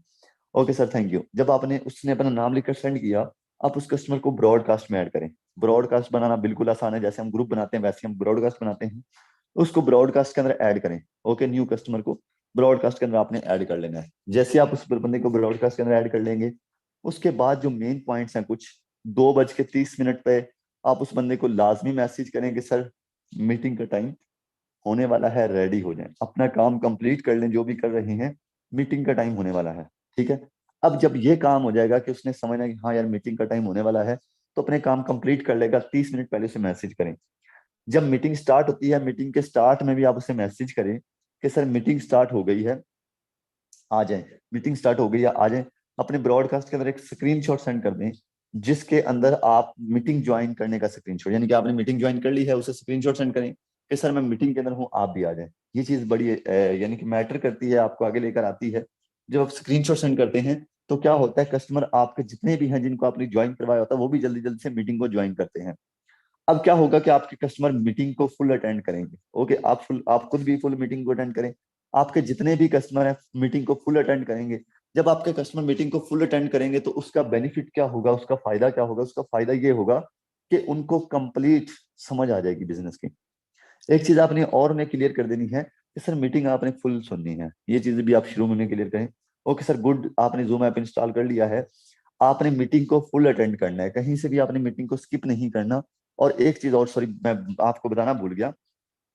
Okay sir thank you. जब आपने उसने अपना नाम लिखकर सेंड किया, आप उस कस्टमर को ब्रॉडकास्ट में ऐड करें। ब्रॉडकास्ट बनाना बिल्कुल आसान है, जैसे हम ग्रुप बनाते हैं वैसे हम ब्रॉडकास्ट बनाते हैं। उसको ब्रॉडकास्ट के अंदर ऐड करें। ओके, न्यू कस्टमर को ब्रॉडकास्ट के अंदर आपने ऐड कर लेना है। जैसे आप उस बंदे को ब्रॉडकास्ट के अंदर ऐड कर लेंगे, उसके बाद जो मेन पॉइंट्स हैं कुछ, 2:30 पे आप उस बंदे को लाजमी मैसेज करें कि सर मीटिंग का टाइम होने वाला है, रेडी हो जाएं, अपना काम कंप्लीट कर लें जो भी कर रहे हैं, मीटिंग का टाइम होने वाला है। ठीक है, अब जब ये काम हो जाएगा कि उसने समझना कि हाँ यार मीटिंग का टाइम होने वाला है, तो अपने काम कंप्लीट कर लेगा। 30 मिनट पहले से मैसेज करें। जब मीटिंग स्टार्ट होती है, मीटिंग के स्टार्ट में भी आप उसे मैसेज करें कि सर मीटिंग स्टार्ट हो गई है, आ जाएं, मीटिंग स्टार्ट हो गई है आ जाएं। अपने ब्रॉडकास्ट के अंदर एक स्क्रीनशॉट सेंड कर दें जिसके अंदर आप मीटिंग ज्वाइन करने का स्क्रीनशॉट, यानी कि आपने मीटिंग ज्वाइन कर ली है, उसे स्क्रीनशॉट सेंड करें कि सर मैं मीटिंग के अंदर हूँ, आप भी आ जाएं। ये चीज बड़ी यानी कि मैटर करती है, आपको आगे लेकर आती है। जब आप स्क्रीनशॉट सेंड करते हैं तो क्या होता है, कस्टमर आपके जितने भी हैं जिनको आपने ज्वाइन करवाया होता है वो भी जल्दी जल्दी से मीटिंग को ज्वाइन करते हैं। अब क्या होगा कि आपके कस्टमर मीटिंग को फुल अटेंड करेंगे। ओके, आप खुद भी फुल मीटिंग को अटेंड करें, आपके जितने भी कस्टमर हैं मीटिंग को फुल अटेंड करेंगे। जब आपके कस्टमर मीटिंग को फुल अटेंड करेंगे तो उसका बेनिफिट क्या होगा, उसका फायदा क्या होगा? उसका फायदा ये होगा कि उनको कंप्लीट समझ आ जाएगी बिजनेस की। एक चीज आपने और में क्लियर कर देनी है कि सर मीटिंग आपने फुल सुननी है, ये चीज भी आप शुरू में क्लियर करें। ओके सर गुड, आपने जूम ऐप इंस्टॉल कर लिया है, आपने मीटिंग को फुल अटेंड करना है, कहीं से भी आपने मीटिंग को स्किप नहीं करना। और एक चीज और सॉरी मैं आपको बताना भूल गया।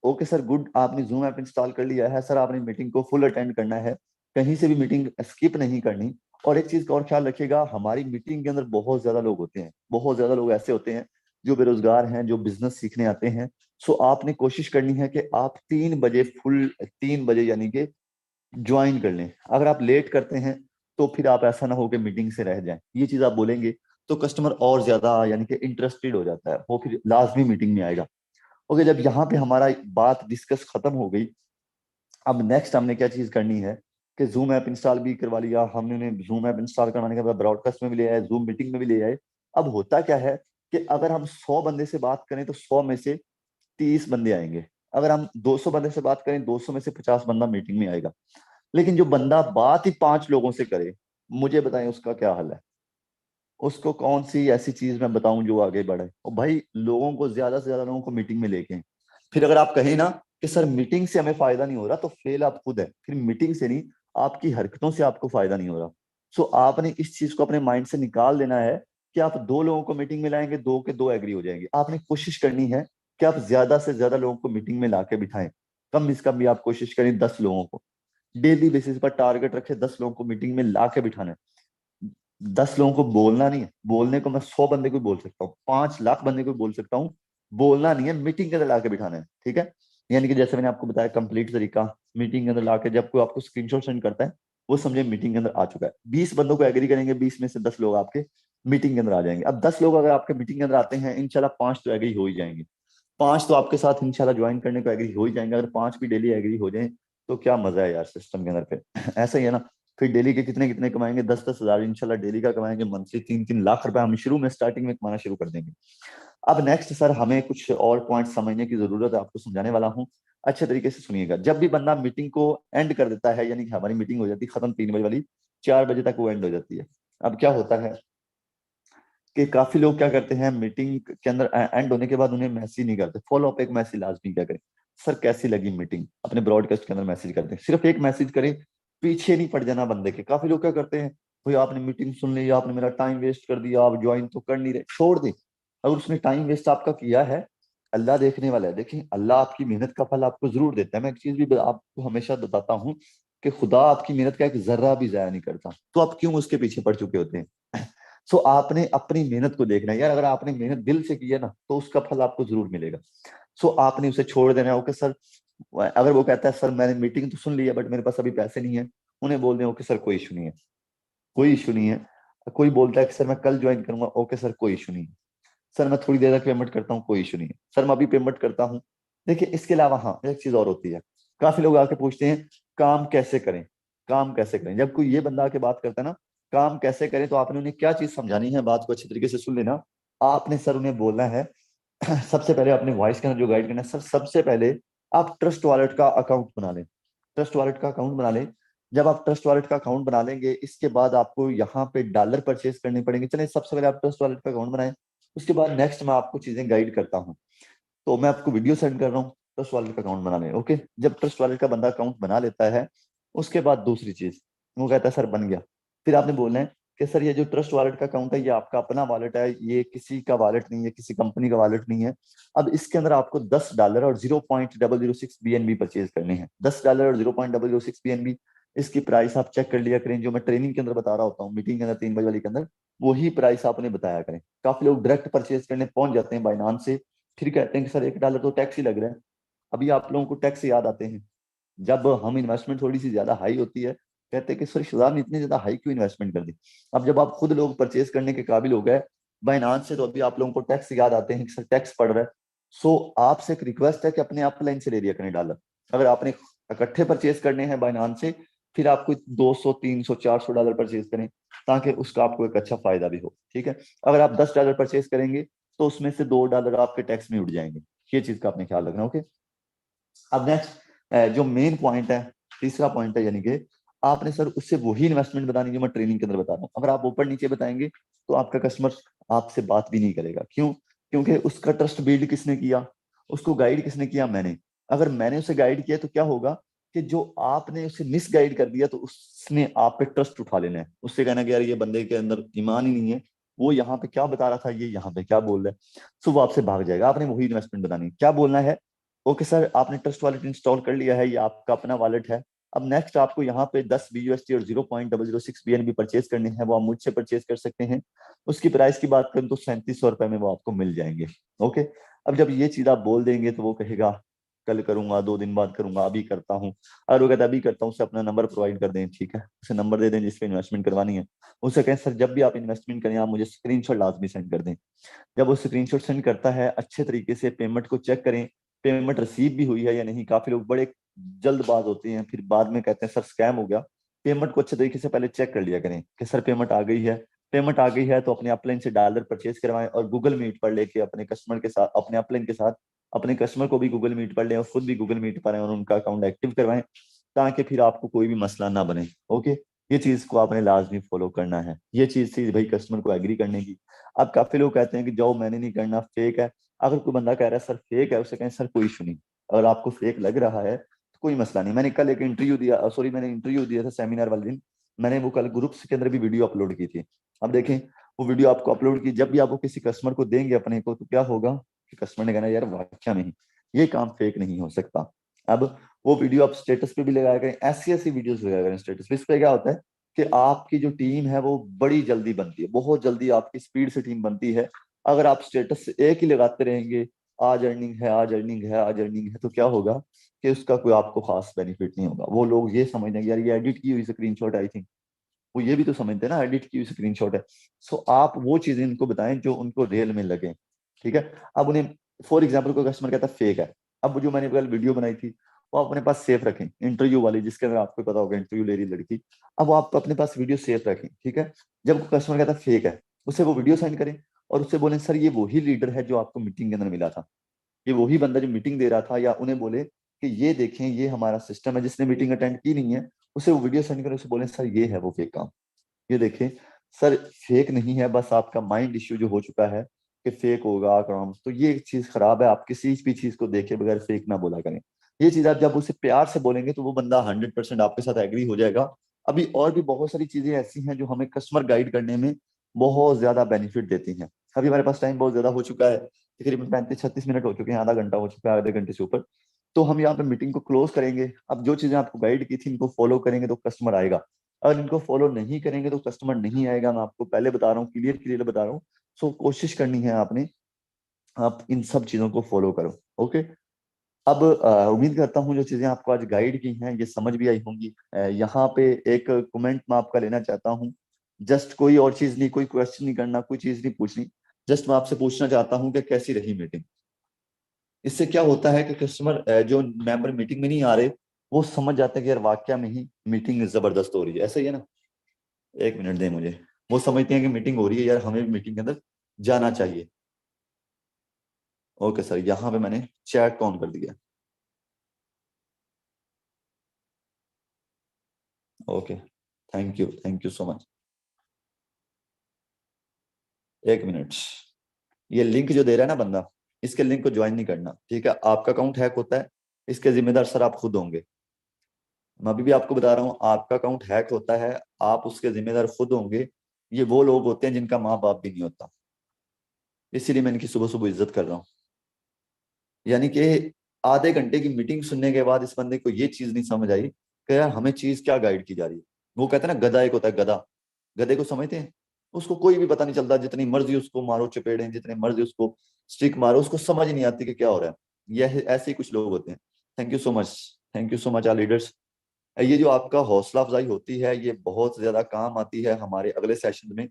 ओके सर गुड, आपने जूम ऐप इंस्टॉल कर लिया है, सर आपने मीटिंग को फुल अटेंड करना है, कहीं से भी मीटिंग स्किप नहीं करनी। और एक चीज का और ख्याल रखिएगा, हमारी मीटिंग के अंदर बहुत ज्यादा लोग होते हैं, बहुत ज्यादा लोग ऐसे होते हैं जो बेरोजगार हैं, जो बिजनेस सीखने आते हैं। सो आपने कोशिश करनी है कि आप 3 बजे फुल 3 बजे यानी कि ज्वाइन कर लें। अगर आप लेट करते हैं तो फिर आप ऐसा ना हो कि मीटिंग से रह जाएं, ये चीज आप बोलेंगे तो कस्टमर और ज्यादा यानी कि इंटरेस्टेड हो जाता है, वो फिर लाजमी मीटिंग में आएगा। ओके, जब यहाँ पे हमारा बात डिस्कस खत्म हो गई, अब नेक्स्ट हमने क्या चीज करनी है कि जूम ऐप इंस्टॉल भी करवा लिया हमने, जूम ऐप इंस्टॉल करवाने के बाद ब्रॉडकास्ट में भी ले आए, जूम मीटिंग में भी ले आए। अब होता क्या है कि अगर हम 100 बंदे से बात करें तो 100 में से 30 बंदे आएंगे। अगर हम 200 बंदे से बात करें 200 में से 50 बंदा मीटिंग में आएगा। लेकिन जो बंदा बात ही 5 लोगों से करे, मुझे बताएं उसका क्या हाल है? उसको कौन सी ऐसी चीज मैं बताऊं जो आगे बढ़े? और भाई लोगों को, ज्यादा से ज्यादा लोगों को मीटिंग में लेके आएं। फिर अगर आप कहें ना कि सर मीटिंग से हमें फायदा नहीं हो रहा, तो फेल आप खुद है। फिर मीटिंग से नहीं, आपकी हरकतों से आपको फायदा नहीं हो रहा। सो आपने इस चीज को अपने माइंड से निकाल देना है कि आप 2 लोगों को मीटिंग में लाएंगे, 2 के 2 एग्री हो जाएंगे। आपने कोशिश करनी है कि आप ज्यादा से ज्यादा लोगों को मीटिंग में लाके बिठाएं। कम से कम भी आप कोशिश करें 10 लोगों को डेली बेसिस पर टारगेट रखे, 10 लोगों को मीटिंग में ला के बिठाना है। 10 लोगों को बोलना नहीं है, बोलने को मैं 100 बंदे को भी बोल सकता हूँ, 5 लाख बंदे को भी बोल सकता हूँ, बोलना नहीं है, मीटिंग के अंदर लाके बिठाना है। ठीक है, यानी कि जैसे मैंने आपको बताया कंप्लीट तरीका, मीटिंग के अंदर लाके जब कोई आपको स्क्रीनशॉट सेंड करता है, वो समझे मीटिंग के अंदर आ चुका है। 20 बंदों को एग्री करेंगे, 20 में से 10 लोग आपके मीटिंग के अंदर आ जाएंगे। अब 10 लोग अगर आपके मीटिंग के अंदर आते हैं, इंशाल्लाह 5 तो एग्री हो ही जाएंगे। 5 तो आपके साथ इंशाल्लाह ज्वाइन करने को एग्री हो ही जाएंगे। अगर 5 भी डेली एग्री हो जाए तो क्या मजा है यार सिस्टम के अंदर पे। ऐसा ही है ना। फिर डेली के कितने कितने कमाएंगे, 10-10 हजार इंशाल्लाह डेली का कमाएंगे। मंथली 3-3 लाख रुपए हम शुरू में स्टार्टिंग में कमाना शुरू कर देंगे। अब नेक्स्ट सर हमें कुछ और पॉइंट समझने की जरूरत है, आपको समझाने वाला हूँ। अच्छे तरीके से सुनिएगा। जब भी बंदा मीटिंग को एंड कर देता है, यानी कि हमारी मीटिंग हो जाती है खत्म 3 बजे वाली, 4 बजे तक वो एंड हो जाती है। अब क्या होता है कि काफी लोग क्या करते हैं, मीटिंग के अंदर एंड होने के बाद उन्हें मैसेज नहीं करते, फॉलो अप एक मैसेज लाजमी क्या करें, सर कैसी लगी मीटिंग, अपने ब्रॉडकास्ट के अंदर मैसेज करते हैं। सिर्फ एक मैसेज करें, पीछे नहीं पड़ जाना बंदे के। काफी लोग क्या करते हैं, भाई आपने मीटिंग सुन ली, आपने मेरा टाइम वेस्ट कर दिया, आप ज्वाइन तो कर नहीं रहे, छोड़ दे। अगर उसने टाइम वेस्ट आपका किया है, अल्लाह देखने वाला है। देखिए अल्लाह आपकी मेहनत का फल आपको जरूर देता है। मैं एक चीज भी आपको हमेशा बताता हूँ कि खुदा आपकी मेहनत का एक जर्रा भी जाया नहीं करता, तो आप क्यों उसके पीछे पड़ चुके होते हैं। सो आपने अपनी मेहनत को देखना है यार। अगर आपने मेहनत दिल से की है ना, तो उसका फल आपको जरूर मिलेगा। सो आपने उसे छोड़ देना है। ओके सर, अगर वो कहता है सर मैंने मीटिंग तो सुन ली है बट मेरे पास अभी पैसे नहीं है, उन्हें बोल दें ओके सर कोई इशू नहीं है, कोई इशू नहीं है। कोई बोलता है कि सर मैं कल ज्वाइन करूंगा, ओके सर कोई इशू नहीं है। सर मैं थोड़ी देर तक पेमेंट करता हूँ, कोई इशू नहीं है। सर मैं अभी पेमेंट करता हूँ। देखिए इसके अलावा हाँ एक चीज और होती है, काफी लोग आके पूछते हैं काम कैसे करें, काम कैसे करें। जब कोई ये बंदा आके बात करता है ना काम कैसे करें, तो आपने उन्हें क्या चीज समझानी है, बात को अच्छी तरीके से सुन लेना। आपने सर उन्हें बोलना है सबसे पहले अपने वॉइस के अंदर जो गाइड करना है, सर सबसे पहले आप ट्रस्ट वॉलेट का अकाउंट बना लें। ट्रस्ट वॉलेट का अकाउंट बना लें। जब आप ट्रस्ट वॉलेट का अकाउंट बना लेंगे, इसके बाद आपको यहाँ पे डॉलर परचेज करने पड़ेंगे। चलिए सबसे पहले आप ट्रस्ट वॉलेट का अकाउंट बनाएं, उसके बाद नेक्स्ट मैं आपको चीजें गाइड करता हूँ। तो मैं आपको वीडियो सेंड कर रहा हूँ ट्रस्ट वॉलेट का अकाउंट बनाने। ओके, जब ट्रस्ट वॉलेट का बंदा अकाउंट बना लेता है, उसके बाद दूसरी चीज, वो कहता है सर बन गया। फिर आपने बोलना है कि सर ये जो ट्रस्ट वॉलेट का अकाउंट है ये आपका अपना वॉलेट है, ये किसी का वॉलेट नहीं है, किसी कंपनी का वॉलेट नहीं है। अब इसके अंदर आपको $10 और 0.006 BNB परचेज करने हैं। $10 और 0.006 BNB, इसकी प्राइस आप चेक कर लिया करें। जो मैं ट्रेनिंग के अंदर बता रहा होता हूँ, मीटिंग के अंदर 3 बजे वाली के अंदर, वही प्राइस आपने बताया करें। काफी लोग डायरेक्ट परचेज करने पहुंच जाते हैं बाइनांस से, फिर कहते हैं कि सर $1 तो टैक्स ही लग रहा है। अभी आप लोगों को टैक्स याद आते हैं, जब हम इन्वेस्टमेंट थोड़ी सी ज्यादा हाई होती है, कहते हैं कि सर शुजात ने इतनी ज्यादा हाई क्यों इन्वेस्टमेंट कर दी। अब जब आप खुद लोग परचेज करने के काबिल हो गए बाइनांस से, तो अभी आप लोगों को टैक्स याद आते हैं कि सर टैक्स पड़ रहा है। सो आपसे एक रिक्वेस्ट है कि अपने आप लाइन से ले लिया करें डॉलर। अगर आपने इकट्ठे परचेज करने हैं बाइनांस से, फिर आपको 200 300 $400 परचेज करें, ताकि उसका आपको एक अच्छा फायदा भी हो। ठीक है, अगर आप $10 परचेज करेंगे तो उसमें से $2 आपके टैक्स में उड़ जाएंगे। ये चीज का आपने ख्याल रखना। ओके, अब नेक्स्ट जो मेन पॉइंट है, तीसरा पॉइंट है, यानी कि आपने सर उससे वही इन्वेस्टमेंट बतानी जो मैं ट्रेनिंग के अंदर बता रहा हूँ। अगर आप ऊपर नीचे बताएंगे तो आपका कस्टमर आपसे बात भी नहीं करेगा। क्यों? क्योंकि उसका ट्रस्ट बिल्ड किसने किया, उसको गाइड किसने किया, मैंने। अगर मैंने उसे गाइड किया तो क्या होगा कि जो आपने उसे मिस गाइड कर दिया, तो उसने आप पे ट्रस्ट उठा लेना है, उससे कहना कि यार ये बंदे के अंदर ईमान ही नहीं है, वो यहाँ पे क्या बता रहा था, ये यहाँ पे क्या बोल रहा है। सो वो आपसे भाग जाएगा। आपने वही इन्वेस्टमेंट बतानी है। क्या बोलना है, ओके सर आपने ट्रस्ट वॉलेट इंस्टॉल कर लिया है, ये आपका अपना वॉलेट है। अब नेक्स्ट आपको यहाँ पे 10 BUSD और 0.006 BNB परचेज करने हैं, वो आप मुझसे परचेज कर सकते हैं। उसकी प्राइस की बात करें तो 3700 रुपए में वो आपको मिल जाएंगे। ओके, अब जब ये चीज आप बोल देंगे तो वो कहेगा कल करूंगा, 2 दिन बाद करूंगा, अभी करता हूँ। अगर वो कहता है अभी करता हूँ, उसे अपना नंबर प्रोवाइड कर दें। ठीक है, उसे नंबर दे दें जिसपे इन्वेस्टमेंट करवानी है। उसे कहें सर जब भी आप इन्वेस्टमेंट करें आप मुझे स्क्रीनशॉट लाजमी सेंड कर दें। जब वो स्क्रीनशॉट सेंड करता है, अच्छे तरीके से पेमेंट को चेक करें, पेमेंट रिसीव भी हुई है या नहीं। काफी लोग बड़े जल्दबाज होते हैं, फिर बाद में कहते हैं सर स्कैम हो गया। पेमेंट को अच्छे तरीके से पहले चेक कर लिया करें कि सर पेमेंट आ गई है। पेमेंट आ गई है तो अपने अपलाइन से डॉलर परचेज करवाएं, और गूगल मीट पर लेके अपने कस्टमर के साथ, अपने अपलाइन के साथ अपने कस्टमर को भी गूगल मीट पर लें और खुद भी गूगल मीट पर आए और उनका अकाउंट एक्टिव करवाएं, ताकि फिर आपको कोई भी मसला ना बने। ओके, ये चीज को आपने लाजमी फॉलो करना है। ये चीज थी भाई कस्टमर को एग्री करने की। अब काफी लोग कहते हैं कि जाओ मैंने नहीं करना, फेक है। अगर कोई बंदा कह रहा है सर फेक है, उसे कहें सर कोई इशू नहीं, अगर आपको फेक लग रहा है तो कोई मसला नहीं। मैंने कल एक इंटरव्यू दिया, सॉरी मैंने इंटरव्यू दिया था सेमिनार वाले दिन, मैंने वो कल ग्रुप्स के अंदर भी वीडियो अपलोड की थी। अब देखें वो वीडियो आपको अपलोड की, जब भी आप वो किसी कस्टमर को देंगे अपने को, तो क्या होगा कि कस्टमर ने कहना यार वाकया में ही ये काम फेक नहीं हो सकता। अब वो वीडियो आप स्टेटस पे भी लगाया करें, ऐसी ऐसी वीडियोस लगाया करें स्टेटस पे। इस पे क्या होता है कि आपकी जो टीम है वो बड़ी जल्दी बनती है, बहुत जल्दी आपकी स्पीड से टीम बनती है। अगर आप स्टेटस एक ही लगाते रहेंगे, आज अर्निंग है, आज अर्निंग है, आज अर्निंग है, तो क्या होगा कि उसका कोई आपको खास बेनिफिट नहीं होगा। वो लोग ये समझेंगे यार ये एडिट की हुई स्क्रीनशॉट आई थिंक, वो ये भी तो समझते हैं ना एडिट की हुई स्क्रीनशॉट है। सो आप वो चीजें इनको बताएं जो उनको रियल में लगे, ठीक है। अब उन्हें फॉर एग्जाम्पल कोई कस्टमर कहता है फेक है, अब जो मैंने कल वीडियो बनाई थी वो अपने पास सेफ रखें, इंटरव्यू वाली जिसके अंदर आपको पता होगा इंटरव्यू ले रही लड़की, अब वो आप अपने पास वीडियो सेफ रखें, ठीक है। जब कस्टमर कहता है फेक है, उसे वो वीडियो सेंड करें और उससे बोलें सर ये वही लीडर है जो आपको मीटिंग के अंदर मिला था, ये वही बंदा जो मीटिंग दे रहा था। या उन्हें बोले कि ये देखें ये हमारा सिस्टम है, जिसने मीटिंग अटेंड की नहीं है उसे वो वीडियो सेंड करें, उसे बोले सर ये है वो फेक काम, ये देखें सर फेक नहीं है, बस आपका माइंड इश्यू जो हो चुका है कि फेक होगा काम, तो ये चीज खराब है, आप किसी भी चीज को देखे बगैर फेक ना बोला करें। ये चीज आप जब उसे प्यार से बोलेंगे तो वो बंदा 100% आपके साथ एग्री हो जाएगा। अभी और भी बहुत सारी चीजें ऐसी हैं जो हमें कस्टमर गाइड करने में बहुत ज्यादा बेनिफिट देती हैं। अभी हमारे पास टाइम बहुत ज्यादा हो चुका है, तकरीबन 35-36 मिनट हो चुके हैं, आधा घंटा हो चुका है, आधे घंटे से ऊपर। तो हम यहाँ पे मीटिंग को क्लोज करेंगे। अब जो चीजें आपको गाइड की थी इनको फॉलो करेंगे तो कस्टमर आएगा, अगर इनको फॉलो नहीं करेंगे तो कस्टमर नहीं आएगा। मैं आपको पहले बता रहा हूँ, क्लियर क्लियर बता रहा हूँ। सो कोशिश करनी है आपने, आप इन सब चीजों को फॉलो करो, ओके। अब उम्मीद करता हूँ जो चीजें आपको आज गाइड की हैं ये समझ भी आई होंगी। यहाँ पे एक कमेंट मैं आपका लेना चाहता हूँ, जस्ट कोई और चीज नहीं, कोई क्वेश्चन नहीं करना, कोई चीज नहीं पूछनी, जस्ट मैं आपसे पूछना चाहता हूँ कि कैसी रही मीटिंग। इससे क्या होता है कि कस्टमर जो मेंबर मीटिंग में नहीं आ रहे वो समझ जाते हैं कि यार वाकया में ही मीटिंग जबरदस्त हो रही है, ऐसा ही है ना। एक मिनट दें मुझे, वो समझते हैं कि मीटिंग हो रही है यार, हमें भी मीटिंग के अंदर जाना चाहिए। ओके सर, यहाँ पे मैंने चैट को ऑन कर दिया। Okay, thank you so much. एक मिनट, ये लिंक जो दे रहा है ना बंदा, इसके लिंक को ज्वाइन नहीं करना, ठीक है। आपका अकाउंट हैक होता है, इसके जिम्मेदार सर आप खुद होंगे। मैं अभी भी आपको बता रहा हूँ, आपका अकाउंट हैक होता है, आप उसके जिम्मेदार खुद होंगे। ये वो लोग होते हैं जिनका माँ बाप भी नहीं होता, इसीलिए मैं इनकी सुबह सुबह इज्जत कर रहा हूँ। यानी कि आधे घंटे की मीटिंग सुनने के बाद इस बंदे को ये चीज नहीं समझ आई कि यार हमें चीज क्या गाइड की जा रही है। वो कहते हैं ना गधा एक होता है गधा, गधे को समझते हैं, उसको कोई भी पता नहीं चलता, जितनी मर्जी उसको मारो चपेड़े, जितने मर्जी उसको स्टिक मारो, उसको समझ ही नहीं आती कि क्या हो रहा है। यह ऐसे ही कुछ लोग होते हैं। Thank you so much, thank you so much our leaders. ये जो आपका हौसला अफजाई होती है ये बहुत ज्यादा काम आती है हमारे अगले सेशन में।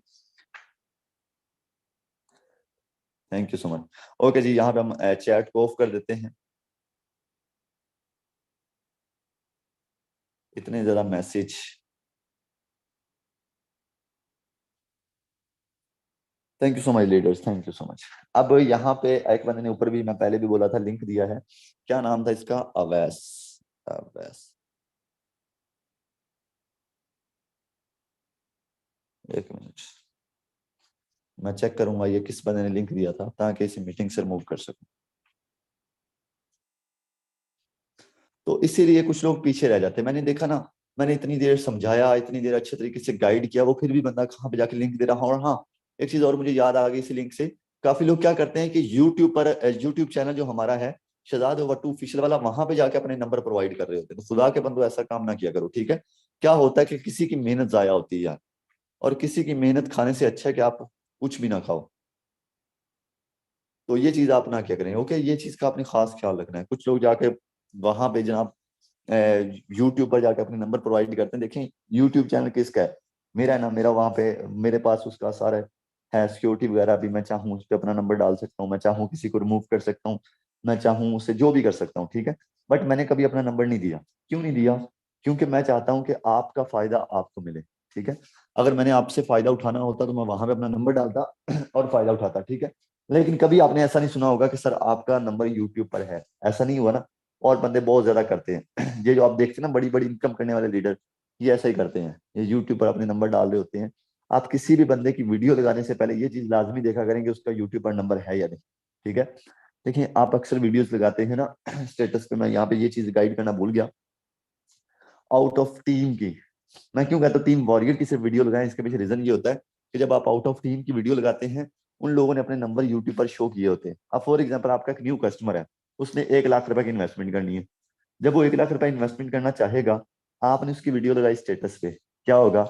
Thank you so much. Okay जी, यहाँ पे हम चैट को ऑफ कर देते हैं। इतने ज्यादा message, thank you so much leaders, thank you so much. अब यहाँ पे एक बंदे ने ऊपर भी, मैं पहले भी बोला था, लिंक दिया है। क्या नाम था इसका, अवैस, अवैस। एक मिनट, मैं चेक करूंगा ये किस बंदे ने लिंक दिया था ताकि इसे मीटिंग से रिमूव कर सकूं। तो इसीलिए कुछ लोग पीछे रह जाते हैं, मैंने देखा ना। मैंने इतनी देर समझाया, इतनी देर अच्छे तरीके से गाइड किया, वो फिर भी बंदा कहाँ पे जाके लिंक दे रहा। और हाँ, एक चीज और मुझे याद आ गई इसी लिंक से। काफी लोग क्या करते हैं कि यूट्यूब पर, यूट्यूब चैनल जो हमारा है शहजाद वट्टू ऑफिशियल वाला, वहां पे जाके अपने नंबर प्रोवाइड कर रहे होते हैं। तो खुदा के बंदो ऐसा काम ना किया करो, ठीक है। क्या होता है कि किसी की मेहनत जाया होती है यार, और किसी की मेहनत खाने से अच्छा है कि आप कुछ भी ना खाओ। तो ये चीज आप ना क्या करें, ओके। ये चीज का आपने खास ख्याल रखना है। कुछ लोग जाके वहां पे जनाब यूट्यूब पर जाके अपने नंबर प्रोवाइड करते हैं। देखें यूट्यूब चैनल किसका है, मेरा है ना, मेरा वहां पे मेरे पास उसका सारा है, सिक्योरिटी वगैरह भी। मैं चाहूँ उस पर अपना नंबर डाल सकता हूँ, मैं चाहूँ किसी को रिमूव कर सकता हूँ, मैं चाहूँ उससे जो भी कर सकता हूँ, ठीक है। बट मैंने कभी अपना नंबर नहीं दिया। क्यों नहीं दिया? क्योंकि मैं चाहता हूँ कि आपका फायदा आपको मिले, ठीक है। अगर मैंने आपसे फायदा उठाना होता तो मैं वहां पे अपना नंबर डालता और फायदा उठाता, ठीक है। लेकिन कभी आपने ऐसा नहीं सुना होगा कि सर आपका नंबर यूट्यूब पर है, ऐसा नहीं हुआ ना। और बंदे बहुत ज्यादा करते हैं ये जो आप देखते हैं ना, बड़ी बड़ी इनकम करने वाले लीडर, ये ऐसा ही करते हैं, ये यूट्यूब पर अपने नंबर डाल रहे होते हैं। आप किसी भी बंदे की वीडियो लगाने से पहले ये चीज लाजमी देखा करेंगे उसका यूट्यूब पर नंबर है या नहीं, ठीक है। देखिए आप अक्सर वीडियोस लगाते हैं ना स्टेटस पे, मैं यहाँ पे ये चीज गाइड करना भूल गया। आउट ऑफ टीम की, मैं क्यों कहता हूँ टीम वॉरियर की सिर्फ वीडियो लगाएं, इसके पीछे रीजन ये होता है कि जब आप आउट ऑफ टीम की वीडियो लगाते हैं, उन लोगों ने अपने नंबर यूट्यूब पर शो किए होते हैं। अब फॉर एग्जाम्पल आपका एक न्यू कस्टमर है, उसने 1 लाख रुपए की इन्वेस्टमेंट करनी है। जब वो 1 लाख रुपए इन्वेस्टमेंट करना चाहेगा, आपने उसकी वीडियो लगाई स्टेटस पे, क्या होगा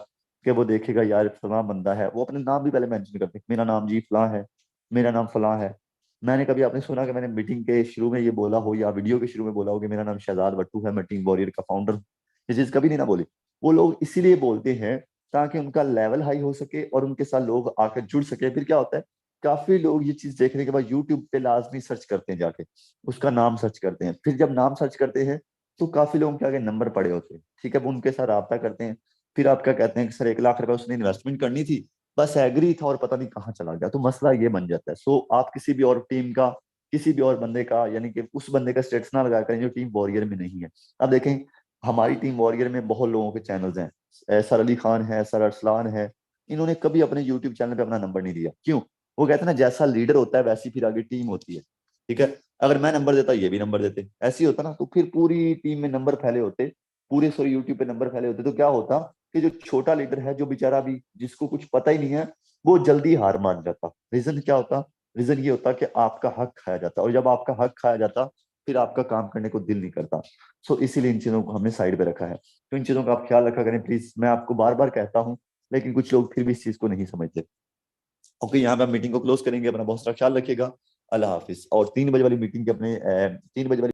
कि वो देखेगा यार फलां बंदा है, वो अपने नाम भी पहले मेंशन करते हैं, मेरा नाम जी फलां है, मेरा नाम फलां है। मैंने कभी आपने सुना कि मैंने मीटिंग के शुरू में ये बोला हो या वीडियो के शुरू में बोला हो कि मेरा नाम शहजाद भट्टू है, मैं टीम वॉरियर का फाउंडर हूँ? ये चीज कभी नहीं ना बोली। वो लोग इसीलिए बोलते हैं ताकि उनका लेवल हाई हो सके और उनके साथ लोग आकर जुड़ सके। फिर क्या होता है, काफी लोग ये चीज देखने के बाद यूट्यूब पे लाजमी सर्च करते हैं, जाके उसका नाम सर्च करते हैं। फिर जब नाम सर्च करते हैं तो काफी लोगों के आगे नंबर पड़े होते हैं, ठीक है, वो उनके साथ रब्ता करते हैं। फिर आपका कहते हैं कि सर 1 लाख रुपए उसने इन्वेस्टमेंट करनी थी, बस एग्री था और पता नहीं कहाँ चला गया, तो मसला ये बन जाता है। सो आप किसी भी और टीम का, किसी भी और बंदे का, यानी कि उस बंदे का स्टेटस ना लगा करें जो टीम वॉरियर में नहीं है। अब देखें, हमारी टीम वॉरियर में बहुत लोगों के चैनल्स हैं, सर अली खान है, सर अरसलान है, इन्होंने कभी अपने यूट्यूब चैनल पे अपना नंबर नहीं दिया। क्यों? वो कहते हैं ना, जैसा लीडर होता है वैसी फिर आगे टीम होती है। ठीक है, अगर मैं नंबर देता ये भी नंबर देते, ऐसे ही होता ना, तो फिर पूरी टीम में नंबर फैले होते, पूरे सॉरी यूट्यूब पे नंबर फैले होते, तो क्या होता कि जो छोटा लीडर है, जो बेचारा भी जिसको कुछ पता ही नहीं है, वो जल्दी हार मान जाता। रीजन क्या होता? रीजन ये होता कि आपका हक खाया जाता, और जब आपका हक खाया जाता फिर आपका काम करने को दिल नहीं करता। सो इसीलिए इन चीजों को हमने साइड पे रखा है। तो इन चीजों का आप ख्याल रखा करें प्लीज, मैं आपको बार बार कहता हूँ, लेकिन कुछ लोग फिर भी इस चीज को नहीं समझते। ओके, यहाँ पे हम मीटिंग को क्लोज करेंगे। अपना बहुत सारा ख्याल रखिएगा। अल्लाह हाफिज। और 3 बजे वाली मीटिंग के अपने 3 बजे वाली